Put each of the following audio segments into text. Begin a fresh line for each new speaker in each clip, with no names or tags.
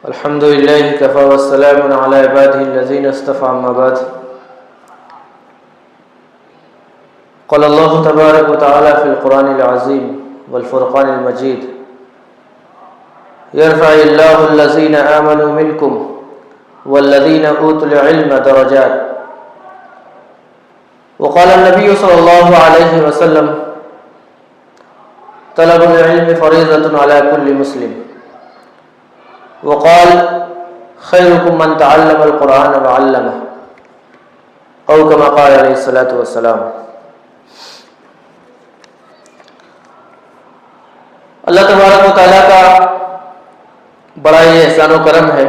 الحمد لله كفى والسلام على عباده الذين اصطفى أما بعد قال الله تبارك وتعالى في القرآن العظيم والفرقان المجيد يرفع الله الذين آمنوا منكم والذين أوتوا العلم درجات وقال النبي صلى الله عليه وسلم طلب العلم فريضة على كل مسلم وقال خيركم من تعلم القرآن وعلمه او كما قال علیہ الصلوۃ والسلام۔ اللہ تبارک و تعالیٰ کا بڑا یہ احسان و کرم ہے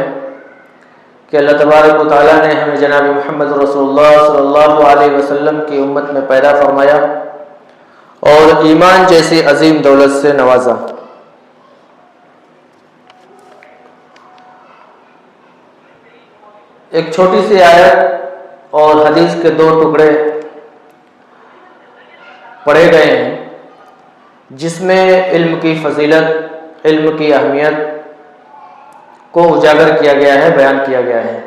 کہ اللہ تبارک و تعالیٰ نے ہمیں جناب محمد رسول اللہ صلی اللہ علیہ وسلم کی امت میں پیدا فرمایا اور ایمان جیسی عظیم دولت سے نوازا۔ ایک چھوٹی سی آیت اور حدیث کے دو ٹکڑے پڑھے گئے ہیں جس میں علم کی فضیلت، علم کی اہمیت کو اجاگر کیا گیا ہے، بیان کیا گیا ہے۔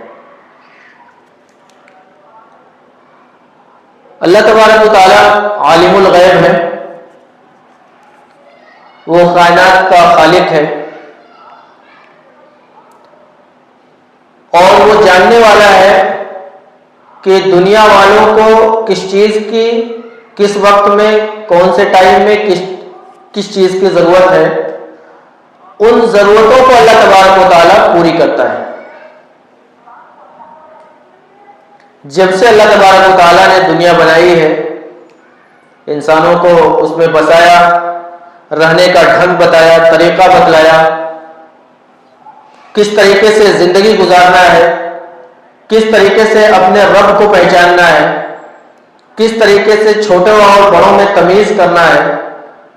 اللہ تبارک و تعالی عالم الغیب ہے، وہ کائنات کا خالق ہے اور وہ جاننے والا ہے کہ دنیا والوں کو کس چیز کی، کس وقت میں، کون سے ٹائم میں کس چیز کی ضرورت ہے۔ ان ضرورتوں کو اللہ تبارک و تعالیٰ پوری کرتا ہے۔ جب سے اللہ تبارک و تعالیٰ نے دنیا بنائی ہے، انسانوں کو اس میں بسایا، رہنے کا ڈھنگ بتایا، طریقہ بتلایا، کس طریقے سے زندگی گزارنا ہے، کس طریقے سے اپنے رب کو پہچاننا ہے، کس طریقے سے چھوٹوں اور بڑوں میں تمیز کرنا ہے،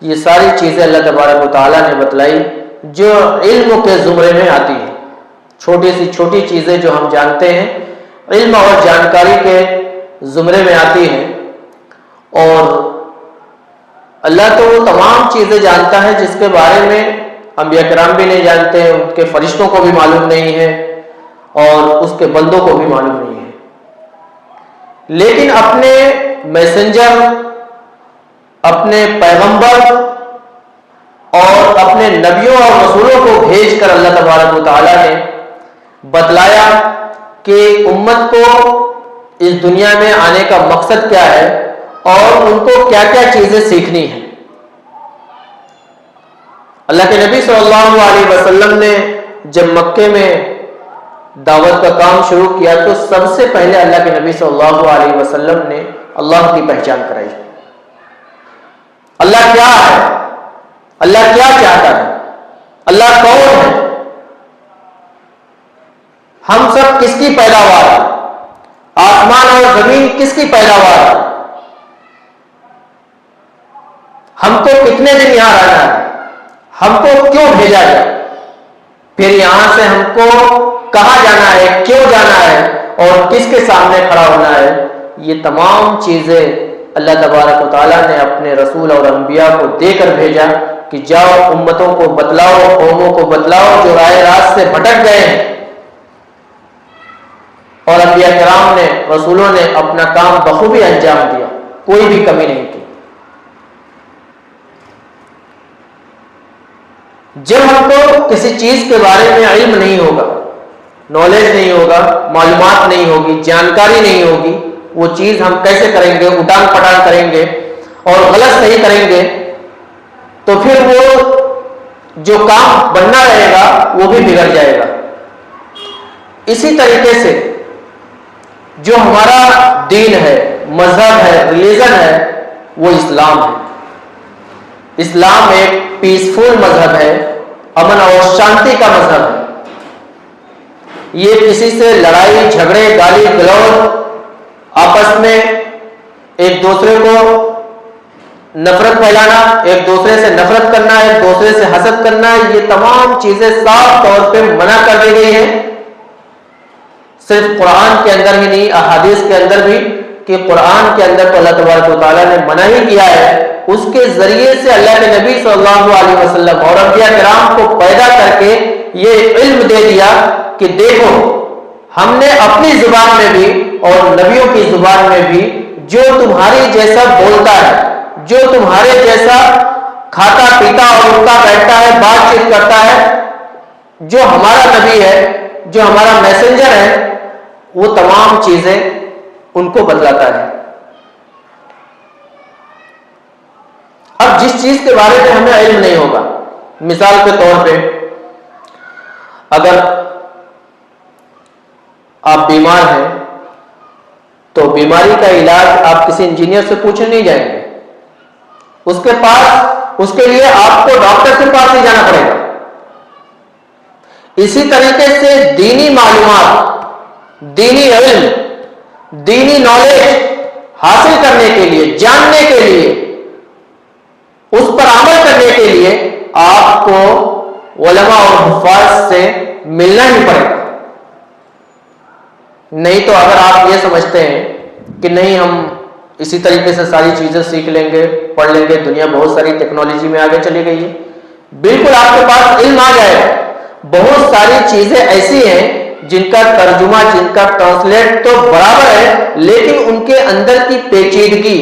یہ ساری چیزیں اللہ تبارک و تعالیٰ نے بتلائی جو علم کے زمرے میں آتی ہیں۔ چھوٹی سی چھوٹی چیزیں جو ہم جانتے ہیں علم اور جانکاری کے زمرے میں آتی ہیں، اور اللہ تو وہ تمام چیزیں جانتا ہے جس کے بارے میں انبیاء کرام بھی نہیں جانتے، ان کے فرشتوں کو بھی معلوم نہیں ہے اور اس کے بندوں کو بھی معلوم نہیں ہے، لیکن اپنے میسنجر، اپنے پیغمبر اور اپنے نبیوں اور رسولوں کو بھیج کر اللہ تبارک و تعالیٰ نے بتلایا کہ امت کو اس دنیا میں آنے کا مقصد کیا ہے اور ان کو کیا کیا چیزیں سیکھنی ہیں۔ اللہ کے نبی صلی اللہ علیہ وسلم نے جب مکے میں دعوت کا کام شروع کیا تو سب سے پہلے اللہ کے نبی صلی اللہ علیہ وسلم نے اللہ کی پہچان کرائی۔ اللہ کیا ہے، اللہ کیا چاہتا ہے، اللہ کون ہے، ہم سب کس کی پیداوار ہے، آسمان اور زمین کس کی پیداوار ہے، ہم کو کتنے دن یہاں رہنا ہے، ہم کو کیوں بھیجا جائے، پھر یہاں سے ہم کو کہاں جانا ہے، کیوں جانا ہے اور کس کے سامنے کھڑا ہونا ہے، یہ تمام چیزیں اللہ تبارک و تعالیٰ نے اپنے رسول اور انبیاء کو دے کر بھیجا کہ جاؤ امتوں کو بتلاؤ، قوموں کو بتلاؤ جو راہ راست سے بھٹک گئے ہیں۔ اور انبیاء کرام نے، رسولوں نے اپنا کام بخوبی انجام دیا، کوئی بھی کمی نہیں کی۔ جب ہم کو کسی چیز کے بارے میں علم نہیں ہوگا، نالج نہیں ہوگا، معلومات نہیں ہوگی، جانکاری نہیں ہوگی، وہ چیز ہم کیسے کریں گے، اٹان پٹان کریں گے اور غلط صحیح کریں گے تو پھر وہ جو کام بننا رہے گا وہ بھی بگڑ جائے گا۔ اسی طریقے سے جو ہمارا دین ہے، مذہب ہے، ریلیجن ہے، وہ اسلام ہے۔ اسلام ایک پیسفل مذہب ہے، امن اور شانتی کا مذہب ہے۔ یہ کسی سے لڑائی جھگڑے، گالی گلوچ، آپس میں ایک دوسرے کو نفرت پھیلانا، ایک دوسرے سے نفرت کرنا، ایک دوسرے سے حسد کرنا، یہ تمام چیزیں صاف طور پہ منع کر دی گئی ہیں۔ صرف قرآن کے اندر ہی نہیں، احادیث کے اندر بھی، کہ قرآن کے اندر تو اللہ تبارک و تعالیٰ نے منع ہی کیا ہے، اس کے ذریعے سے اللہ کے نبی صلی اللہ علیہ وسلم اور انبیاء کرام کو پیدا کر کے یہ علم دے دیا کہ دیکھو ہم نے اپنی زبان میں بھی اور نبیوں کی زبان میں بھی جو تمہاری جیسا بولتا ہے، جو تمہارے جیسا کھاتا پیتا اور اٹھتا بیٹھتا ہے، بات چیت کرتا ہے، جو ہمارا نبی ہے، جو ہمارا میسنجر ہے، وہ تمام چیزیں ان کو بتلاتا ہے۔ اب جس چیز کے بارے میں ہمیں علم نہیں ہوگا، مثال کے طور پہ اگر آپ بیمار ہیں تو بیماری کا علاج آپ کسی انجینئر سے پوچھنے نہیں جائیں گے، اس کے پاس، اس کے لیے آپ کو ڈاکٹر کے پاس نہیں جانا پڑے گا۔ اسی طریقے سے دینی معلومات، دینی علم، دینی نالج حاصل کرنے کے لیے، جاننے کے لیے، اس پر عمل کرنے کے لیے آپ کو علماء اور حفاظ سے ملنا ہی پڑے گا۔ نہیں تو اگر آپ یہ سمجھتے ہیں کہ نہیں ہم اسی طریقے سے ساری چیزیں سیکھ لیں گے، پڑھ لیں گے، دنیا بہت ساری ٹیکنالوجی میں آگے چلی گئی ہے، بالکل آپ کے پاس علم آ جائے گا، بہت ساری چیزیں ایسی ہیں جن کا ترجمہ، جن کا ٹرانسلیٹ تو برابر ہے، لیکن ان کے اندر کی پیچیدگی،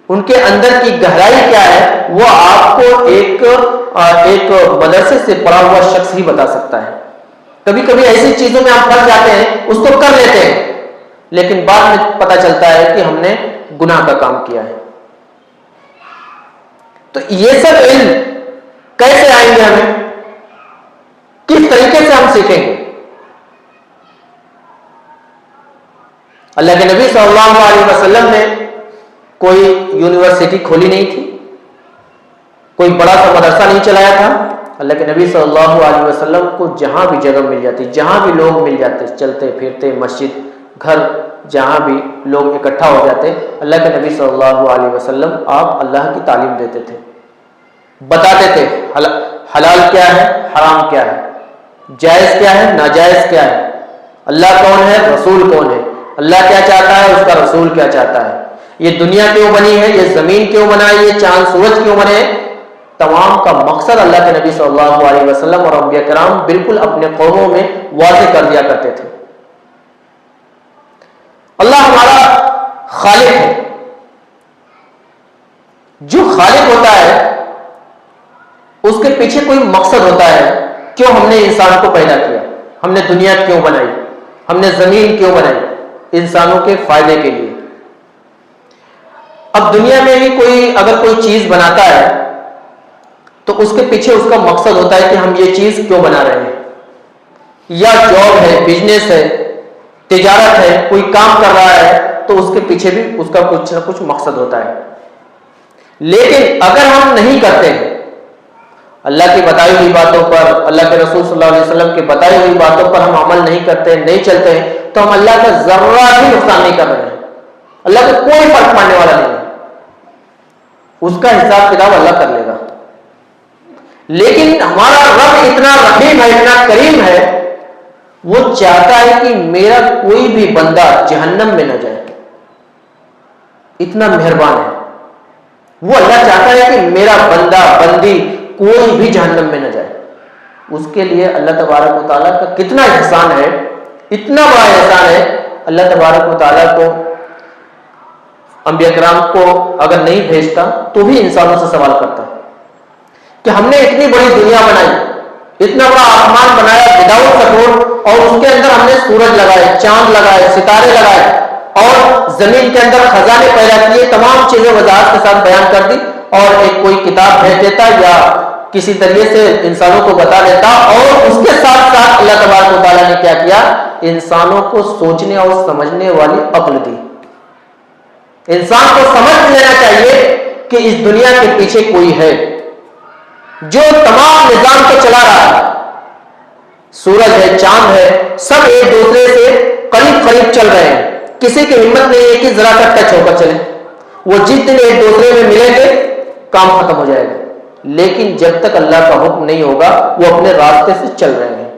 ان کے اندر کی گہرائی کیا ہے، وہ آپ کو ایک مدرسے سے پڑھا ہوا شخص ہی بتا سکتا ہے۔ کبھی کبھی ایسی چیزوں میں ہم پھنس جاتے ہیں، اس کو کر لیتے ہیں، لیکن بعد میں پتہ چلتا ہے کہ ہم نے گناہ کا کام کیا ہے۔ تو یہ سب علم کیسے آئیں گے، ہمیں کس طریقے سے ہم سیکھیں گے؟ اللہ کے نبی صلی اللہ علیہ وسلم نے کوئی یونیورسٹی کھولی نہیں تھی، کوئی بڑا سا مدرسہ نہیں چلایا تھا۔ اللہ کے نبی صلی اللہ علیہ وسلم کو جہاں بھی جگہ مل جاتی، جہاں بھی لوگ مل جاتے، چلتے پھرتے، مسجد، گھر، جہاں بھی لوگ اکٹھا ہو جاتے، اللہ کے نبی صلی اللہ علیہ وسلم آپ اللہ کی تعلیم دیتے تھے، بتاتے تھے حلال کیا ہے، حرام کیا ہے، جائز کیا ہے، ناجائز کیا ہے، اللہ کون ہے، رسول کون ہے، اللہ کیا چاہتا ہے، اس کا رسول کیا چاہتا ہے، یہ دنیا کیوں بنی ہے، یہ زمین کیوں بنا ہے، یہ چاند سورج کیوں بنے، تمام کا مقصد اللہ کے نبی صلی اللہ علیہ وسلم اور انبیاء کرام بالکل اپنے قوموں میں واضح کر دیا کرتے تھے۔ اللہ ہمارا خالق ہے، جو خالق ہوتا ہے اس کے پیچھے کوئی مقصد ہوتا ہے، کیوں ہم نے انسان کو پیدا کیا، ہم نے دنیا کیوں بنائی، ہم نے زمین کیوں بنائی، انسانوں کے فائدے کے لیے۔ اب دنیا میں بھی کوئی اگر کوئی چیز بناتا ہے تو اس کے پیچھے اس کا مقصد ہوتا ہے کہ ہم یہ چیز کیوں بنا رہے ہیں، یا جاب ہے، بزنس ہے، تجارت ہے، کوئی کام کر رہا ہے تو اس کے پیچھے بھی اس کا کچھ نہ کچھ مقصد ہوتا ہے۔ لیکن اگر ہم نہیں کرتے ہیں، اللہ کی بتائی ہوئی باتوں پر، اللہ کے رسول صلی اللہ علیہ وسلم کی بتائی ہوئی باتوں پر ہم عمل نہیں کرتے، نہیں چلتے ہیں، تو ہم اللہ کا ذرہ بھی نقصان نہیں کر رہے ہیں، اللہ کا کوئی فرق پڑنے والا نہیں ہے، اس کا حساب کتاب اللہ کر لے گا۔ لیکن ہمارا رب اتنا رحیم ہے، اتنا کریم ہے، وہ چاہتا ہے کہ میرا کوئی بھی بندہ جہنم میں نہ جائے، اتنا مہربان ہے وہ۔ اللہ چاہتا ہے کہ میرا بندہ، بندی کوئی بھی جہنم میں نہ جائے۔ اس کے لیے اللہ تبارک و تعالیٰ کا کتنا احسان ہے، اتنا بڑا احسان ہے۔ اللہ تبارک و تعالیٰ کو، انبیاء کرام کو اگر نہیں بھیجتا تو بھی انسانوں سے سوال کرتا کہ ہم نے اتنی بڑی دنیا بنائی، اتنا بڑا آسمان بنایا وداؤٹ سپورٹ، اور اس کے اندر ہم نے سورج لگائے، چاند لگائے، ستارے لگائے، اور زمین کے اندر خزانے پیدا کیے، تمام چیزیں وضاحت کے ساتھ بیان کر دی، اور ایک کوئی کتاب بھیج دیتا یا کسی طریقے سے انسانوں کو بتا دیتا، اور اس کے ساتھ ساتھ اللہ تبارک و تعالیٰ نے کیا کیا، انسانوں کو سوچنے اور سمجھنے والی عقل دی۔ انسان کو سمجھ لینا چاہیے کہ اس دنیا کے پیچھے کوئی ہے جو تمام نظام کو چلا رہا ہے، سورج ہے، چاند ہے، سب ایک دوسرے سے قریب قریب چل رہے ہیں، کسی کی ہمت نہیں ہے کہ ذرا تک ٹچ ہو کر چلے، وہ جس دن ایک دوسرے میں ملیں گے کام ختم ہو جائے گا، لیکن جب تک اللہ کا حکم نہیں ہوگا وہ اپنے راستے سے چل رہے ہیں۔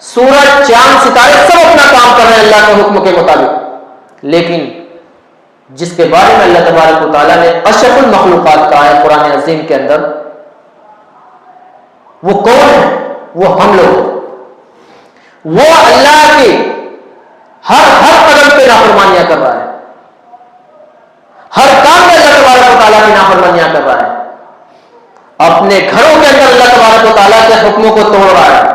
سورج، چاند، ستارے سب اپنا کام کر رہے ہیں اللہ کے حکم کے مطابق، لیکن جس کے بارے میں اللہ تبارک و تعالیٰ نے اشرف المخلوقات کہا ہے قرآن عظیم کے اندر، وہ کون ہے؟ وہ ہم لوگ ہیں. وہ اللہ کی ہر قدم پہ نافرمانیاں کر رہا ہے, ہر کام میں اللہ تبارک و تعالیٰ کی نافرمانیاں کر رہا ہے, اپنے گھروں کے اندر اللہ تبارک و تعالیٰ کے حکموں کو توڑ رہا ہے,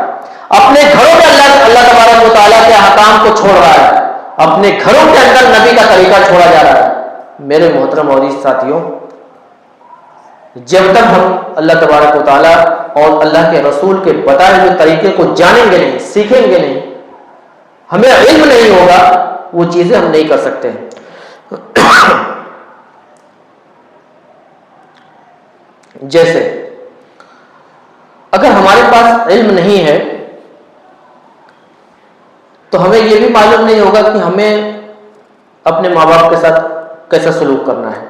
اپنے گھروں میں اللہ تبارک و تعالیٰ کے احکام کو چھوڑ رہا ہے, اپنے گھروں کے اندر نبی کا طریقہ چھوڑا جا رہا ہے. میرے محترم اور عزیز ساتھیوں, جب تک ہم اللہ تبارک و تعالیٰ اور اللہ کے رسول کے بتائے ہوئے طریقے کو جانیں گے نہیں, سیکھیں گے نہیں, ہمیں علم نہیں ہوگا, وہ چیزیں ہم نہیں کر سکتے. جیسے اگر ہمارے پاس علم نہیں ہے تو ہمیں یہ بھی معلوم نہیں ہوگا کہ ہمیں اپنے ماں باپ کے ساتھ کیسا سلوک کرنا ہے.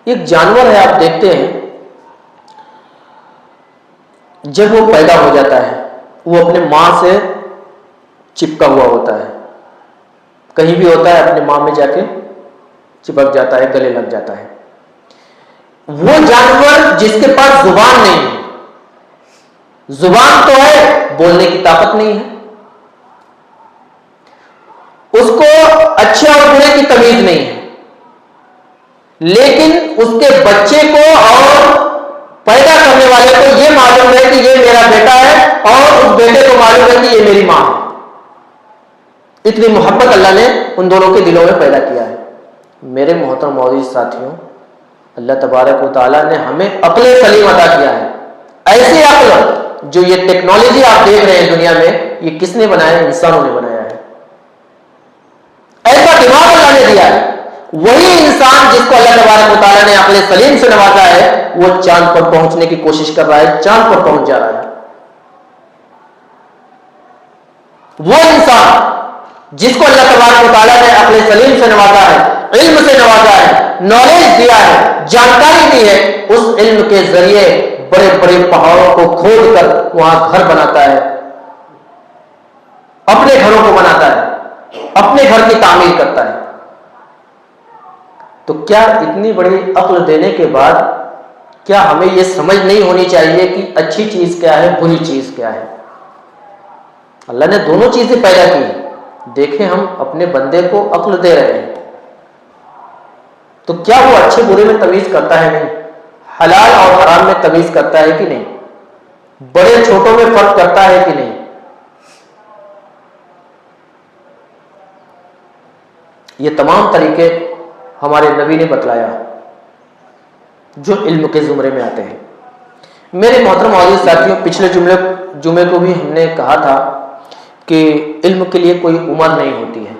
ایک جانور ہے, آپ دیکھتے ہیں جب وہ پیدا ہو جاتا ہے وہ اپنے ماں سے چپکا ہوا ہوتا ہے, کہیں بھی ہوتا ہے اپنے ماں میں جا کے چپک جاتا ہے, گلے لگ جاتا ہے. وہ جانور جس کے پاس زبان نہیں ہے, زبان تو ہے, بولنے کی طاقت نہیں ہے, اس کو اچھے اور برے کی تمیز نہیں ہے, لیکن اس کے بچے کو اور پیدا کرنے والے کو یہ معلوم ہے کہ یہ میرا بیٹا ہے, اور اس بیٹے کو معلوم ہے کہ یہ میری ماں ہے. اتنی محبت اللہ نے ان دونوں کے دلوں میں پیدا کیا ہے. میرے محترم معزز ساتھیوں, اللہ تبارک و تعالیٰ نے ہمیں عقل سلیم عطا کیا ہے. ایسی عقل جو یہ ٹیکنالوجی آپ دیکھ رہے ہیں دنیا میں, یہ کس نے بنایا ہے؟ انسانوں نے بنایا ہے. ایسا دماغ اللہ نے دیا ہے. وہی انسان جس کو اللہ تبارک و تعالیٰ نے عقل سلیم سے نوازا ہے, وہ چاند پر پہنچنے کی کوشش کر رہا ہے, چاند پر پہنچ جا رہا ہے. وہ انسان جس کو اللہ تبارک و تعالیٰ نے عقل سلیم سے نوازا ہے, علم سے نوازا ہے, نالج دیا ہے, جانکاری دی ہے, اس علم کے ذریعے بڑے بڑے پہاڑوں کو کھود کر وہاں گھر بناتا ہے, اپنے گھروں کو بناتا ہے, اپنے گھر کی تعمیر کرتا ہے. تو کیا اتنی بڑی عقل دینے کے بعد کیا ہمیں یہ سمجھ نہیں ہونی چاہیے کہ اچھی چیز کیا ہے, بری چیز کیا ہے؟ اللہ نے دونوں چیزیں پیدا کی ہیں. دیکھیں ہم اپنے بندے کو عقل دے رہے ہیں تو کیا وہ اچھے برے میں تمیز کرتا ہے؟ نہیں. حلال اور حرام میں تمیز کرتا ہے کہ نہیں؟ بڑے چھوٹوں میں فرق کرتا ہے کہ نہیں؟ یہ تمام طریقے ہمارے نبی نے بتلایا جو علم کے زمرے میں آتے ہیں. میرے محترم عزیز ساتھیوں, پچھلے جمعے کو بھی ہم نے کہا تھا کہ علم کے لیے کوئی عمر نہیں ہوتی ہے,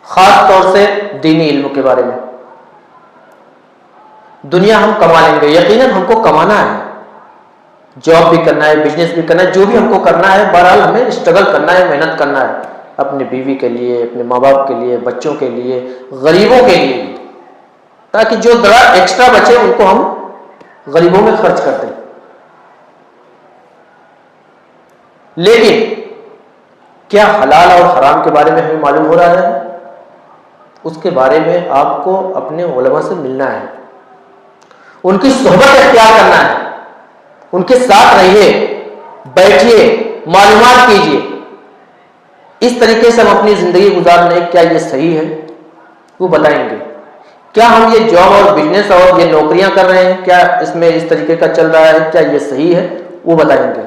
خاص طور سے دینی علم کے بارے میں. دنیا ہم کما لیں گے, یقیناً ہم کو کمانا ہے, جاب بھی کرنا ہے, بزنس بھی کرنا ہے, جو بھی ہم کو کرنا ہے, بہرحال ہمیں اسٹرگل کرنا ہے, محنت کرنا ہے, اپنی بیوی کے لیے, اپنے ماں باپ کے لیے, بچوں کے لیے, غریبوں کے لیے, تاکہ جو ذرا ایکسٹرا بچے ان کو ہم غریبوں میں خرچ کر دیں. لیکن کیا حلال اور حرام کے بارے میں ہمیں معلوم ہو رہا ہے؟ اس کے بارے میں آپ کو اپنے علماء سے ملنا ہے, ان کی صحبت اختیار کرنا ہے, ان کے ساتھ رہیے, بیٹھیے, معلومات کیجیے. اس طریقے سے ہم اپنی زندگی گزار لیں. کیا یہ صحیح ہے؟ وہ بتائیں گے. کیا ہم یہ جاب اور بزنس اور یہ نوکریاں کر رہے ہیں, کیا اس میں اس طریقے کا چل رہا ہے, کیا یہ صحیح ہے؟ وہ بتائیں گے.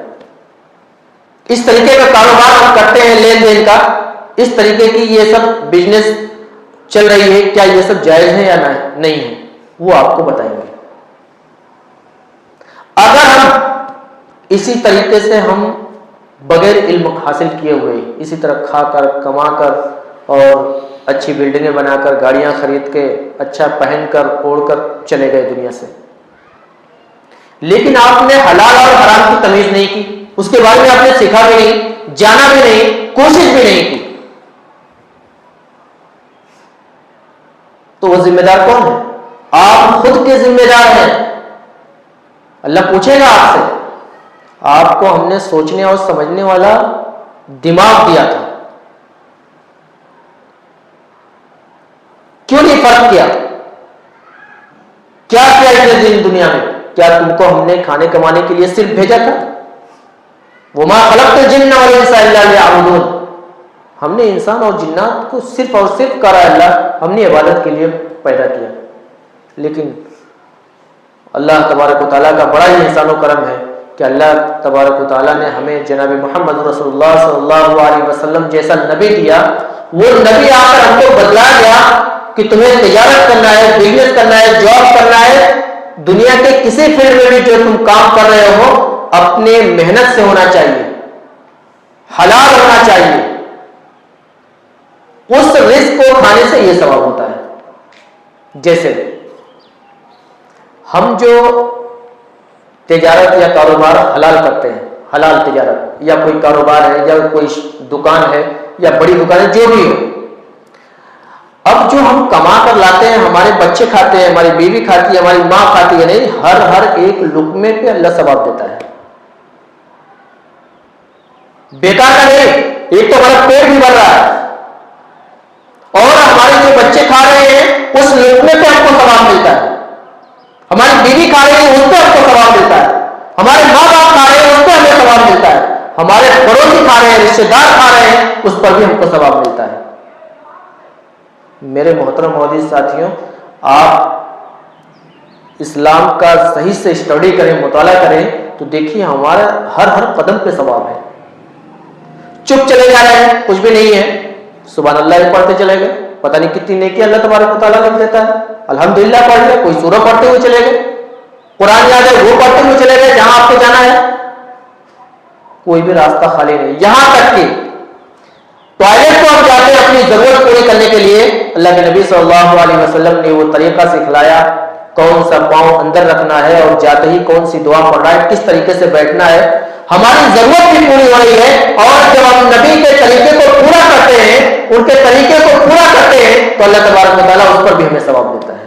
اس طریقے کا کاروبار ہم کرتے ہیں, لین دین کا, اس طریقے کی یہ سب بزنس چل رہی ہے, کیا یہ سب جائز ہے یا نہیں ہے؟ وہ آپ کو بتائیں گے. اگر ہم اسی طریقے سے ہم بغیر علم حاصل کیے ہوئے اسی طرح کھا کر, کما کر اور اچھی بلڈنگیں بنا کر, گاڑیاں خرید کے, اچھا پہن کر, اوڑھ کر چلے گئے دنیا سے, لیکن آپ نے حلال اور حرام کی تمیز نہیں کی, اس کے بارے میں آپ نے سیکھا بھی نہیں, جانا بھی نہیں, کوشش بھی نہیں کی, تو وہ ذمہ دار کون ہے؟ آپ خود کے ذمہ دار ہیں. اللہ پوچھے گا آپ سے, آپ کو ہم نے سوچنے اور سمجھنے والا دماغ دیا تھا, کیوں نہیں فرق کیا؟ کیا کیا اتنے دن دنیا میں؟ کیا تم کو ہم نے کھانے کمانے کے لیے صرف بھیجا تھا؟ وما خلقت الجن والانس الا ليعبدون، ہم نے انسان اور جنات کو صرف اور صرف کرا اللہ ہم نے عبادت کے لیے پیدا کیا. لیکن اللہ تبارک و تعالیٰ کا بڑا ہی احسان و کرم ہے کہ اللہ تبارک و تعالیٰ نے ہمیں جناب محمد رسول اللہ صلی اللہ علیہ وسلم جیسا نبی دیا. وہ نبی آ کر ہم کو بتلا گیا کہ تمہیں تجارت کرنا ہے، بزنس کرنا ہے، جاب کرنا ہے، دنیا کے کسی فیلڈ میں بھی جو تم کام کر رہے ہو اپنے محنت سے ہونا چاہیے، حلال ہونا چاہیے. اس رزق کو کھانے سے یہ ثواب ہوتا ہے. جیسے ہم جو تجارت یا کاروبار حلال کرتے ہیں، حلال تجارت یا کوئی کاروبار ہے یا کوئی دکان ہے یا بڑی دکان ہے، جو بھی ہو، اب جو ہم کما کر لاتے ہیں ہمارے بچے کھاتے ہیں، ہماری بیوی کھاتی ہے، ہماری ماں کھاتی ہے، نہیں، ہر ایک لقمے پہ اللہ ثواب دیتا ہے. بیکار کا نہیں، ایک تو ہمارا پیٹ بھی بھر رہا ہے اور ہمارے جو بچے کھا رہے ہیں اس لقمے پہ ہم کو ثواب ملتا ہے، ہماری بیوی کھا رہی ہے اس پہ ہم کو ثواب ملتا ہے، ہمارے ماں باپ کھا رہے ہیں اس پہ ہمیں ثواب ملتا ہے، ہمارے پڑوسی کھا رہے ہیں، رشتے دار کھا رہے ہیں، اس پر بھی ہم کو ثواب ملتا ہے. میرے محترم معزز ساتھیوں، آپ اسلام کا صحیح سے اسٹڈی کریں، مطالعہ کریں تو دیکھیے ہمارا ہر قدم پہ ثواب ہے. چپ چلے جا رہے ہیں، کچھ بھی نہیں ہے، سبحان اللہ پڑھتے چلے گئے، پتہ نہیں کتنی نیکی اللہ تبارک و تعالیٰ لکھ دیتا ہے. الحمدللہ پڑھ لے، کوئی سورہ پڑھتے ہوئے چلے گئے، قرآن یاد ہے وہ پڑھتے ہوئے چلے گئے جہاں آپ کو جانا ہے، کوئی بھی راستہ خالی نہیں. یہاں تک کہ ٹوائلٹ کو ہم جاتے ہیں اپنی ضرورت پوری کرنے کے لیے، اللہ کے نبی صلی اللہ علیہ وسلم نے وہ طریقہ سکھلایا، کون سا پاؤں اندر رکھنا ہے اور جاتے ہی کون سی دعا پڑھنا ہے، کس طریقے سے بیٹھنا ہے. ہماری ضرورت بھی پوری ہو رہی ہے اور جب ہم نبی کے طریقے کو پورا کرتے ہیں، ان کے طریقے کو پورا کرتے ہیں تو اللہ تبارک و تعالیٰ اس پر بھی ہمیں ثواب دیتا ہے.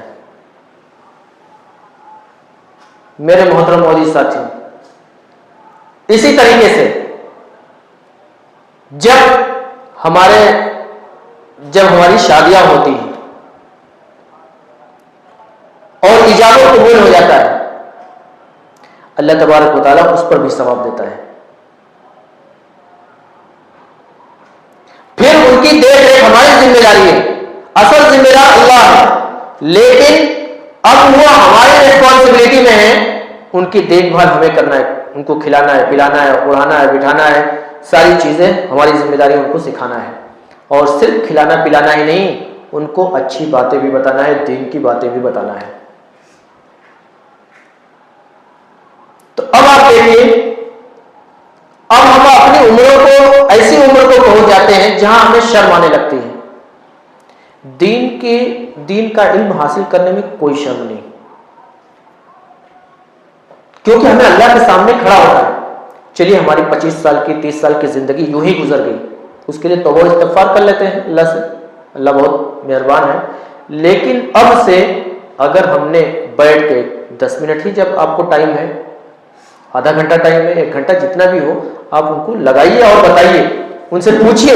میرے محترم معزز ساتھیوں، اسی طریقے سے جب ہماری شادیاں ہوتی ہیں اور ایجاب و قبول ہو جاتا ہے، اللہ تبارک و تعالیٰ اس پر بھی ثواب دیتا ہے. پھر ان کی دیکھ ریکھ ہماری ذمہ داری ہے، اصل ذمہ دار اللہ ہے، لیکن اب وہ ہماری ریسپانسبلٹی میں ہے، ان کی دیکھ بھال ہمیں کرنا ہے، ان کو کھلانا ہے، پلانا ہے، اڑانا ہے، بٹھانا ہے، ساری چیزیں ہماری ذمہ داری، ان کو سکھانا ہے. اور صرف کھلانا پلانا ہی نہیں، ان کو اچھی باتیں بھی بتانا ہے، دین کی باتیں بھی بتانا ہے. تو اب آپ دیکھیے، اب ہم اپنی عمروں کو، ایسی عمر کو پہنچ جاتے ہیں جہاں ہمیں شرم آنے لگتی ہے. دین کا علم حاصل کرنے میں کوئی شرم نہیں، کیونکہ ہمیں اللہ کے سامنے کھڑا ہونا ہے. چلیے ہماری 25 سال کی 30 سال کی زندگی یوں ہی گزر گئی، اس کے لیے توبہ استغفار کر لیتے ہیں اللہ سے، اللہ بہت مہربان ہے. لیکن اب سے اگر ہم نے بیٹھ کے 10 منٹ ہی، جب آپ کو ٹائم ہے، آدھا گھنٹہ ٹائم ہے، 1 گھنٹہ، جتنا بھی ہو، آپ ان کو لگائیے اور بتائیے، ان سے پوچھیے.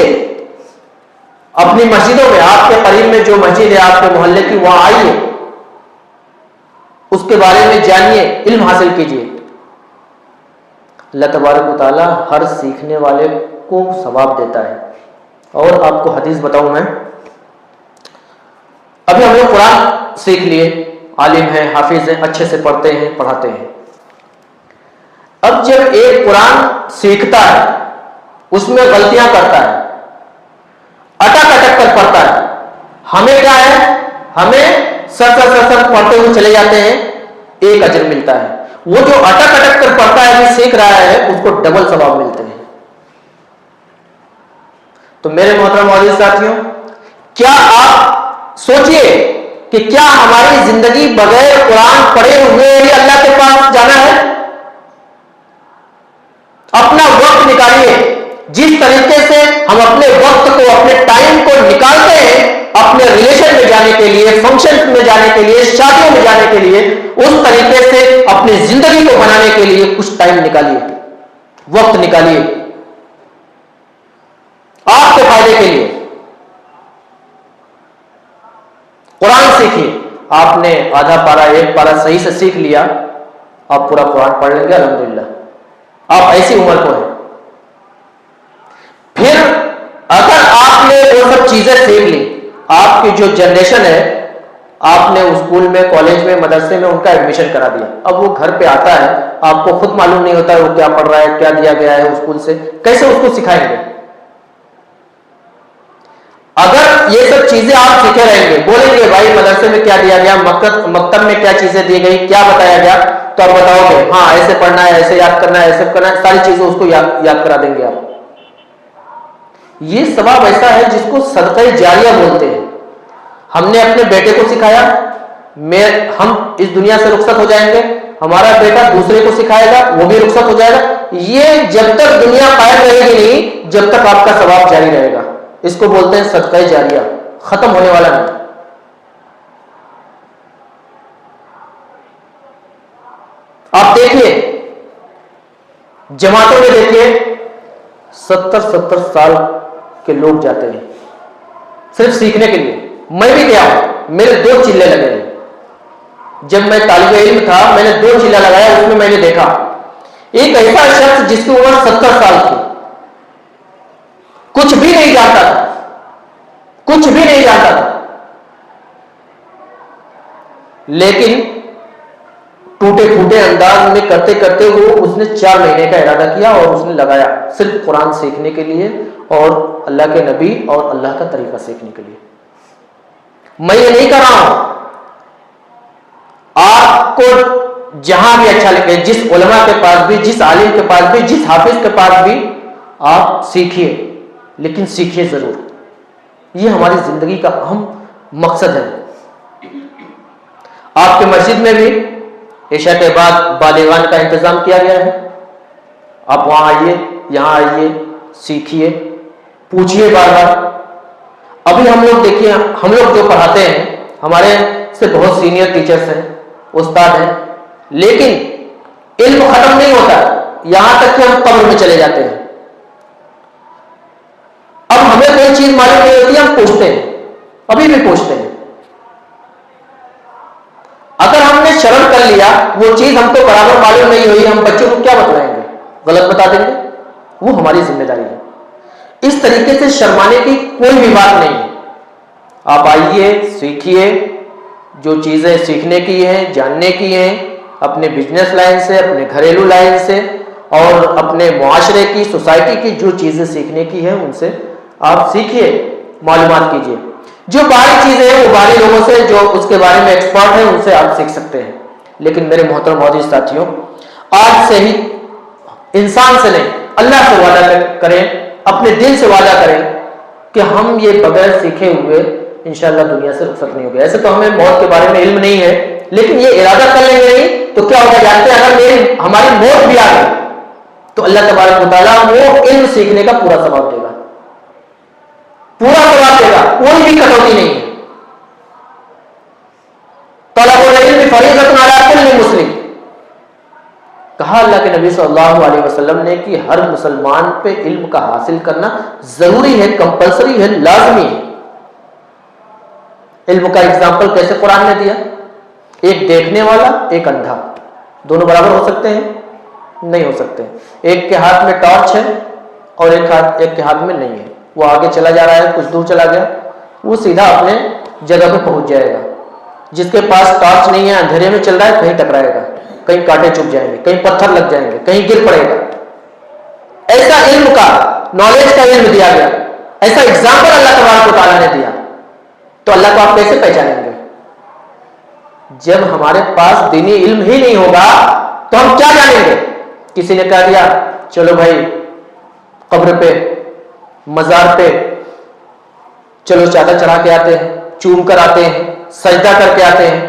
اپنی مسجدوں میں، آپ کے قریب میں جو مسجد ہے آپ کے محلے کی، وہاں آئیے، اس کے بارے میں جانیے، علم حاصل کیجیے. اللہ تبارک و تعالیٰ ہر سیکھنے والے کو ثواب دیتا ہے. اور آپ کو حدیث بتاؤں میں، ابھی ہم لوگ قرآن سیکھ لیے، عالم ہیں، حافظ ہیں، اچھے سے پڑھتے ہیں، پڑھاتے ہیں. اب جب ایک قرآن سیکھتا ہے، اس میں غلطیاں کرتا ہے، اٹک کر پڑھتا ہے، ہمیں کیا ہے، ہمیں سر پڑھتے ہوئے چلے جاتے ہیں، ایک اجر ملتا ہے. وہ جو اٹک کر پڑھتا ہے، جو سیکھ رہا ہے، اس کو ڈبل ثواب ملتے ہیں. تو میرے محترم معزز ساتھیوں، کیا آپ سوچئے کہ کیا ہماری زندگی بغیر قرآن پڑھے ہوئے ہی اللہ کے پاس جانا ہے؟ اپنا وقت نکالیے. جس طریقے سے ہم اپنے وقت کو، اپنے ٹائم کو نکالتے ہیں اپنے ریلیشن میں جانے کے لیے، فنکشن میں جانے کے لیے، شادیوں میں جانے کے لیے، اس طریقے سے اپنی زندگی کو بنانے کے لیے کچھ ٹائم نکالیے، وقت نکالیے آپ کے فائدے کے لیے. قرآن سیکھیے. آپ نے آدھا پارا، 1 پارا صحیح سے سیکھ لیا، آپ پورا قرآن پڑھ لیں گے الحمدللہ. آپ ایسی عمر کو ہیں. سب چیزیں سیکھ لی. آپ کی جو جنریشن ہے, آپ نے اسکول میں, کالج میں, مدرسے میں ان کا ایڈمیشن کرا دیا. اب وہ گھر پہ آتا ہے, آپ کو خود معلوم نہیں ہوتا ہے وہ کیا پڑھ رہا ہے, کیا دیا گیا ہے اسکول سے, کیسے اس کو سکھائیں گے؟ اگر یہ سب چیزیں آپ سیکھے رہیں گے, بولیں گے بھائی مدرسے میں کیا دیا گیا, مکتب میں کیا چیزیں دی گئی, کیا بتایا گیا, تو آپ بتاؤ گے ہاں ایسے پڑھنا ہے, ایسے یاد کرنا ہے, ایسے کرنا ہے, ساری چیزیں اس کو یاد کرا دیں گے آپ. یہ ثواب ایسا ہے جس کو صدقہ جاریہ بولتے ہیں. ہم نے اپنے بیٹے کو سکھایا, ہم اس دنیا سے رخصت ہو جائیں گے, ہمارا بیٹا دوسرے کو سکھائے گا, وہ بھی رخصت ہو جائے گا. یہ جب تک دنیا قائم رہے گی نہیں, جب تک آپ کا ثواب جاری رہے گا. اس کو بولتے ہیں صدقہ جاریہ, ختم ہونے والا نہیں. آپ دیکھیے جماعتوں میں, دیکھیے 70 سال کے لوگ جاتے ہیں صرف سیکھنے کے لیے. میں بھی گیا ہوں, میرے 2 چلے لگے ہیں. جب میں طالب علم تھا میں نے 2 چلا لگایا, اس میں نے دیکھا ایک ایسا شخص جس کی عمر 70 سال تھی, کچھ بھی نہیں جانتا تھا, کچھ بھی نہیں جانتا تھا, لیکن ٹوٹے پھوٹے انداز میں کرتے کرتے اس نے 4 مہینے کا ارادہ کیا اور اس نے لگایا صرف قرآن سیکھنے کے لیے اور اللہ کے نبی اور اللہ کا طریقہ سیکھنے کے لیے. میں یہ نہیں کر رہا ہوں, آپ کو جہاں بھی اچھا لگے, جس علماء کے پاس بھی, جس عالم کے پاس بھی, جس حافظ کے پاس بھی آپ سیکھیے, لیکن سیکھیے ضرور. یہ ہماری زندگی کا اہم مقصد ہے. آپ کے مسجد میں بھی عشاء کے بعد بالغان کا انتظام کیا گیا ہے. آپ وہاں آئیے, یہاں آئیے, سیکھیے, پوچھیے بار بار. ابھی ہم لوگ دیکھیے, ہم لوگ جو پڑھاتے ہیں ہمارے سے بہت سینئر ٹیچرز ہیں, استاد ہیں, لیکن علم ختم نہیں ہوتا, یہاں تک کہ ہم قبر میں چلے جاتے ہیں. اب ہمیں کوئی چیز معلوم نہیں ہوتی, ہم پوچھتے ہیں, ابھی بھی پوچھتے ہیں. اگر ہم نے شرم کر لیا, وہ چیز ہم کو برابر معلوم نہیں ہوئی, ہم بچوں کو کیا بتلائیں گے, غلط بتا دیں گے, وہ ہماری ذمہ داری ہے. اس طریقے سے شرمانے کی کوئی بھی بات نہیں ہے. آپ آئیے, سیکھیے, جو چیزیں سیکھنے کی ہیں, جاننے کی ہیں, اپنے بزنس لائن سے, اپنے گھریلو لائن سے اور اپنے معاشرے کی, سوسائٹی کی جو چیزیں سیکھنے کی ہیں ان سے آپ سیکھیے, معلومات کیجیے. جو باہری چیزیں ہیں وہ باہری لوگوں سے جو اس کے بارے میں ایکسپرٹ ہیں ان سے آپ سیکھ سکتے ہیں. لیکن میرے محترم معزز ساتھیوں, آج سے ہی انسان سے نہیں اللہ سے وعدہ کریں, اپنے دل سے وعدہ کریں کہ ہم یہ بغیر سیکھے ہوئے انشاءاللہ دنیا سے رخصت نہیں ہو گئے. ایسے تو ہمیں موت کے بارے میں علم نہیں ہے, لیکن یہ ارادہ کر لیں گے نہیں تو کیا ہوگا جانتے ہیں؟ اگر ہماری موت بھی آ گئی تو اللہ تبارک و تعالیٰ وہ علم سیکھنے کا پورا ثواب دے گا, پورا ثواب دے گا, کوئی بھی کٹوتی نہیں ہے. طلب العلم فریضۃ علی کل مسلم, کہا اللہ کے نبی صلی اللہ علیہ وسلم نے کہ ہر مسلمان پہ علم کا حاصل کرنا ضروری ہے, کمپلسری ہے, لازمی ہے. علم کا اگزامپل کیسے قرآن نے دیا؟ ایک دیکھنے والا, ایک اندھا, دونوں برابر ہو سکتے ہیں؟ نہیں ہو سکتے. ایک کے ہاتھ میں ٹارچ ہے اور ایک کے ہاتھ میں نہیں ہے. وہ آگے چلا جا رہا ہے, کچھ دور چلا گیا, وہ سیدھا اپنے جگہ پہ پہنچ جائے گا. جس کے پاس ٹارچ نہیں ہے, اندھیرے میں چل رہا ہے, کہیں ٹکرائے گا, کہیں کانٹے چپ جائیں گے, کہیں پتھر لگ جائیں گے, کہیں گر پڑے گا. ایسا علم کا, نالج کا علم دیا گیا, ایسا اگزامپل اللہ تبارک و تعالیٰ نے دیا. تو اللہ کو آپ کیسے پہچانیں گے؟ جب ہمارے پاس دینی علم ہی نہیں ہوگا تو ہم کیا جانیں گے؟ کسی نے کہہ دیا چلو بھائی قبر پہ, مزار پہ چلو چادر چڑھا کے آتے ہیں, چوم کر آتے ہیں, سجدہ کر کے آتے ہیں,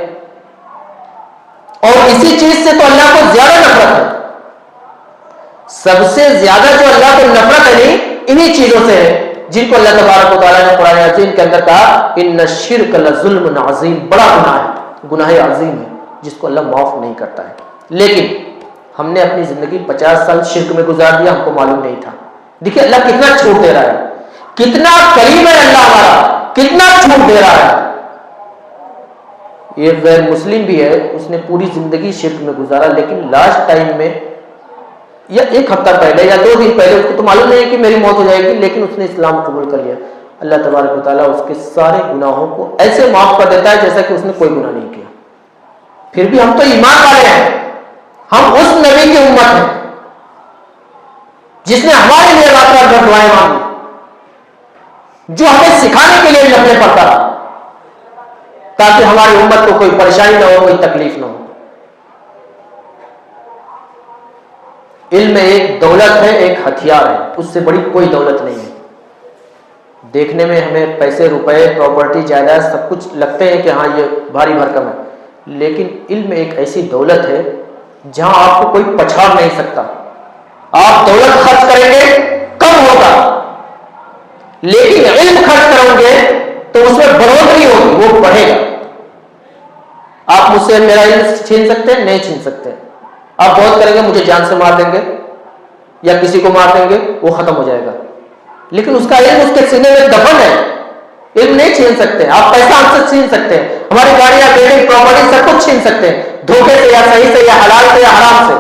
اور اسی چیز سے تو اللہ کو زیادہ نفرت ہے. سب سے زیادہ جو اللہ کو نفرت ہے نہیں انہی چیزوں سے ہے جن کو اللہ تبارک و تعالیٰ نے قرآن عظیم کے اندر کہا ان الشرک لظلم عظیم, بڑا گناہ ہے, گناہ عظیم ہے جس کو اللہ معاف نہیں کرتا ہے. لیکن ہم نے اپنی زندگی 50 سال شرک میں گزار دیا, ہم کو معلوم نہیں تھا. دیکھیے اللہ کتنا چھوٹ دے رہا ہے, کتنا کریم ہے اللہ ہمارا, کتنا چھوٹ دے رہا ہے. یہ غیر مسلم بھی ہے, اس نے پوری زندگی شرک میں گزارا, لیکن لاسٹ ٹائم میں یا 1 ہفتہ پہلے یا 2 دن پہلے, اس کو تو معلوم نہیں ہے کہ میری موت ہو جائے گی, لیکن اس نے اسلام قبول کر لیا. اللہ تبارک و تعالیٰ اس کے سارے گناہوں کو ایسے معاف کر دیتا ہے جیسا کہ اس نے کوئی گناہ نہیں کیا۔ پھر بھی ہم تو ایمان والے ہیں، ہم اس نبی کی امت ہیں جس نے ہمارے لیے رات رات بھر دعائیں مانگی، جو ہمیں سکھانے کے لیے لکھنے پڑتا رہا تاکہ ہماری امت کو کوئی پریشانی نہ ہو، کوئی تکلیف نہ ہو۔ علم ایک دولت ہے، ایک ہتھیار ہے، اس سے بڑی کوئی دولت نہیں ہے۔ دیکھنے میں ہمیں پیسے، روپے، پراپرٹی، جائیداد سب کچھ لگتے ہیں کہ ہاں یہ بھاری بھرکم ہے، لیکن علم ایک ایسی دولت ہے جہاں آپ کو کوئی پچھاڑ نہیں سکتا۔ آپ دولت خرچ کریں گے کم ہوگا، لیکن علم خرچ کرو گے تو اس میں بڑھوتری ہوگی، وہ بڑھے گا۔ آپ مجھ سے میرا علم چھین سکتے ہیں؟ نہیں چھین سکتے۔ آپ بہت کریں گے مجھے جان سے مار دیں گے یا کسی کو مار دیں گے، وہ ختم ہو جائے گا، لیکن اس کا علم اس کے سینے میں دفن ہے۔ علم نہیں چھین سکتے۔ آپ پیسہ ہم سے چھین سکتے ہیں، ہماری گاڑیاں، بلڈنگ، پراپرٹی سب کچھ چھین سکتے ہیں، دھوکے سے یا صحیح سے یا حلال سے یا حرام سے،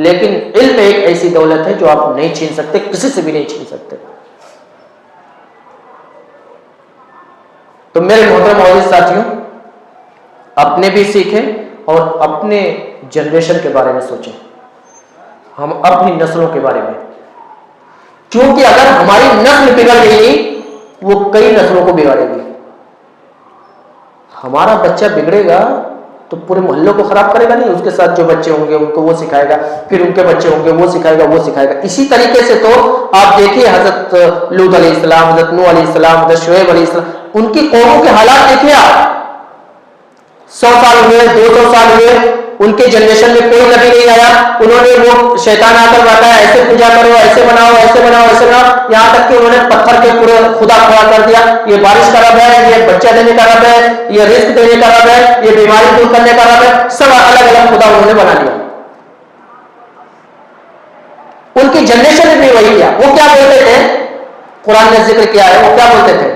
لیکن علم ایک ایسی دولت ہے جو آپ نہیں چھین سکتے، کسی سے بھی نہیں چھین سکتے۔ تو میرے محترم معزز ساتھیوں، اپنے بھی سیکھیں اور اپنے جنریشن کے بارے میں سوچیں، ہم اپنی نسلوں کے بارے میں، کیونکہ اگر ہماری نسل بگڑ گئی وہ کئی نسلوں کو بگاڑے گی۔ ہمارا بچہ بگڑے گا تو پورے محلوں کو خراب کرے گا نہیں، اس کے ساتھ جو بچے ہوں گے ان کو وہ سکھائے گا، پھر ان کے بچے ہوں گے وہ سکھائے گا، وہ سکھائے گا۔ اسی طریقے سے تو آپ دیکھیے حضرت لوط علیہ السلام، حضرت نوح علیہ السلام، حضرت شعیب علیہ السلام، ان کی قوموں کے حالات دیکھیے آپ۔ 100 سال ہوئے، 200 سال ہوئے، ان کے جنریشن میں کوئی نبی نہیں آیا، انہوں نے وہ شیطان آ کر بتایا ایسے پوجا کرو، ایسے بناؤ، ایسے بناؤ، ایسے بناؤ، یہاں تک کہ انہوں نے پتھر کے پورے خدا کھڑا کر دیا، یہ بارش کا رب ہے، یہ بچہ دینے کا رب ہے، یہ رزق دینے کا رب ہے، یہ بیماری دور کرنے کا رب ہے، سب الگ الگ خدا انہوں نے بنا لیا۔ ان کی جنریشن نے بھی وہی کیا۔ وہ کیا بولتے تھے؟ قرآن نے ذکر کیا ہے، وہ کیا بولتے تھے؟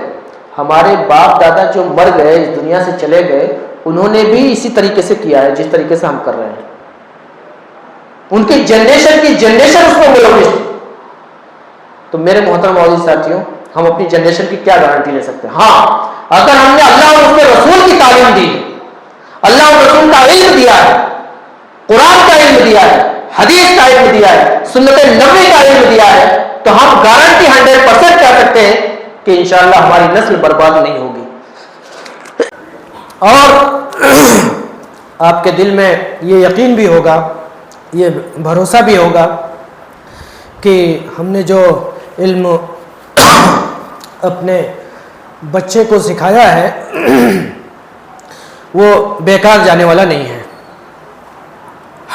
ہمارے باپ دادا جو مر گئے، اس دنیا سے چلے گئے، انہوں نے بھی اسی طریقے سے کیا ہے جس طریقے سے ہم کر رہے ہیں۔ ان کی جنریشن اس کو ملوث تھی۔ تو میرے محترم معزز ساتھیوں، ہم اپنی جنریشن کی کیا گارنٹی لے سکتے ہیں؟ ہاں، اگر ہم نے اللہ اور اس کے رسول کی تعلیم دی، اللہ اور رسول کا علم دیا ہے، قرآن کا علم دیا ہے، حدیث کا علم دیا ہے، سنت نبوی کا علم دیا ہے، تو ہم گارنٹی 100% کہہ سکتے ہیں کہ انشاءاللہ ہماری نسل برباد نہیں ہوگی۔ اور آپ کے دل میں یہ یقین بھی ہوگا، یہ بھروسہ بھی ہوگا کہ ہم نے جو علم اپنے بچے کو سکھایا ہے وہ بیکار جانے والا نہیں ہے،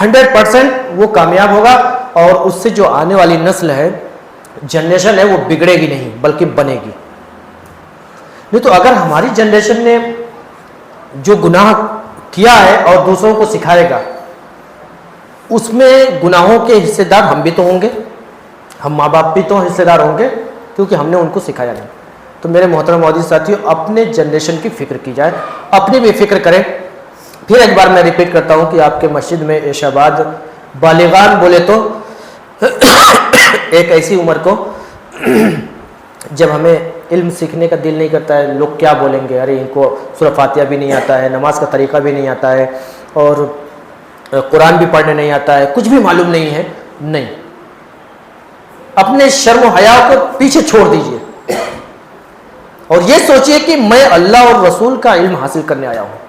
100% وہ کامیاب ہوگا، اور اس سے جو آنے والی نسل ہے، جنریشن ہے، وہ بگڑے گی نہیں بلکہ بنے گی۔ نہیں تو اگر ہماری جنریشن نے جو گناہ کیا ہے اور دوسروں کو سکھائے گا، اس میں گناہوں کے حصے دار ہم بھی تو ہوں گے، ہم ماں باپ بھی تو حصے دار ہوں گے، کیونکہ ہم نے ان کو سکھایا نہیں۔ تو میرے محترم معزز ساتھیوں، اپنے جنریشن کی فکر کی جائے، اپنی بھی فکر کریں۔ پھر ایک بار میں ریپیٹ کرتا ہوں کہ آپ کے مسجد میں عشاء بعد بالغان بولے تو ایک ایسی عمر کو جب ہمیں علم سیکھنے کا دل نہیں کرتا ہے، لوگ کیا بولیں گے، ارے ان کو سورہ فاتحہ بھی نہیں آتا ہے، نماز کا طریقہ بھی نہیں آتا ہے، اور قرآن بھی پڑھنے نہیں آتا ہے، کچھ بھی معلوم نہیں ہے۔ نہیں، اپنے شرم و حیا کو پیچھے چھوڑ دیجئے اور یہ سوچئے کہ میں اللہ اور رسول کا علم حاصل کرنے آیا ہوں۔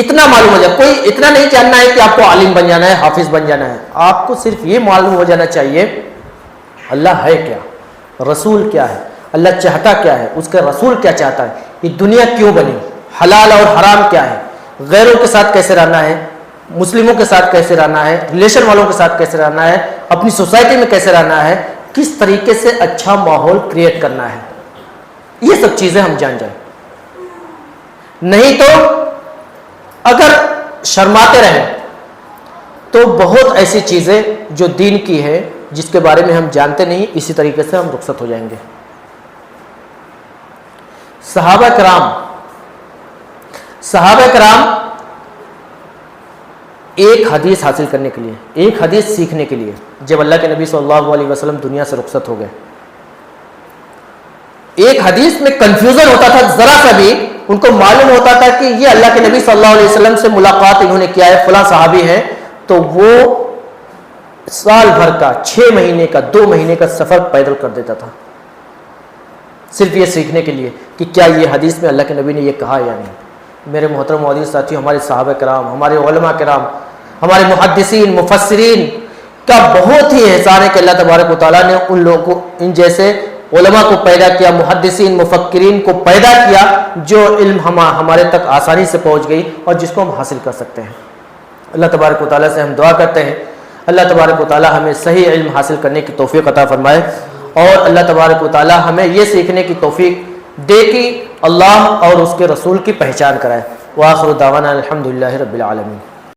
اتنا معلوم ہو جائے، کوئی اتنا نہیں جاننا ہے کہ آپ کو عالم بن جانا ہے، حافظ بن جانا ہے، آپ کو صرف یہ معلوم ہو جانا چاہیے اللہ ہے کیا، رسول کیا ہے، اللہ چاہتا کیا ہے، اس کا رسول کیا چاہتا ہے، یہ دنیا کیوں بنی، حلال اور حرام کیا ہے، غیروں کے ساتھ کیسے رہنا ہے، مسلموں کے ساتھ کیسے رہنا ہے، ریلیشن والوں کے ساتھ کیسے رہنا ہے، اپنی سوسائٹی میں کیسے رہنا ہے، کس طریقے سے اچھا ماحول کریٹ کرنا ہے، یہ سب چیزیں ہم جان جائیں۔ نہیں تو اگر شرماتے رہیں تو بہت ایسی چیزیں جو دین کی ہے جس کے بارے میں ہم جانتے نہیں، اسی طریقے سے ہم رخصت ہو جائیں گے۔ صحابہ کرام ایک حدیث حاصل کرنے کے لیے، ایک حدیث سیکھنے کے لیے جب اللہ کے نبی صلی اللہ علیہ وسلم دنیا سے رخصت ہو گئے، ایک حدیث میں کنفیوژن ہوتا تھا ذرا سا بھی، ان کو معلوم ہوتا تھا کہ یہ اللہ کے نبی صلی اللہ علیہ وسلم سے ملاقات انہوں نے کیا ہے، فلاں صحابی ہیں، تو وہ سال بھر کا 6 مہینے کا 2 مہینے کا سفر پیدل کر دیتا تھا، صرف یہ سیکھنے کے لیے کہ کیا یہ حدیث میں اللہ کے نبی نے یہ کہا یا نہیں۔ میرے محترم معزز ساتھیوں، ہمارے صحابہ کرام، ہمارے علماء کرام، ہمارے محدثین مفسرین کا بہت ہی احسان ہے کہ اللہ تبارک و تعالیٰ نے ان لوگوں کو، ان جیسے علماء کو پیدا کیا، محدثین مفکرین کو پیدا کیا، جو علم ہمارے تک آسانی سے پہنچ گئی اور جس کو ہم حاصل کر سکتے ہیں۔ اللہ تبارک و تعالیٰ سے ہم دعا کرتے ہیں اللہ تبارک و تعالیٰ ہمیں صحیح علم حاصل کرنے کی توفیق عطا فرمائے، اور اللہ تبارک و تعالیٰ ہمیں یہ سیکھنے کی توفیق دے کہ اللہ اور اس کے رسول کی پہچان کرائے۔ وآخر دعوانا الحمدللہ رب العالمین۔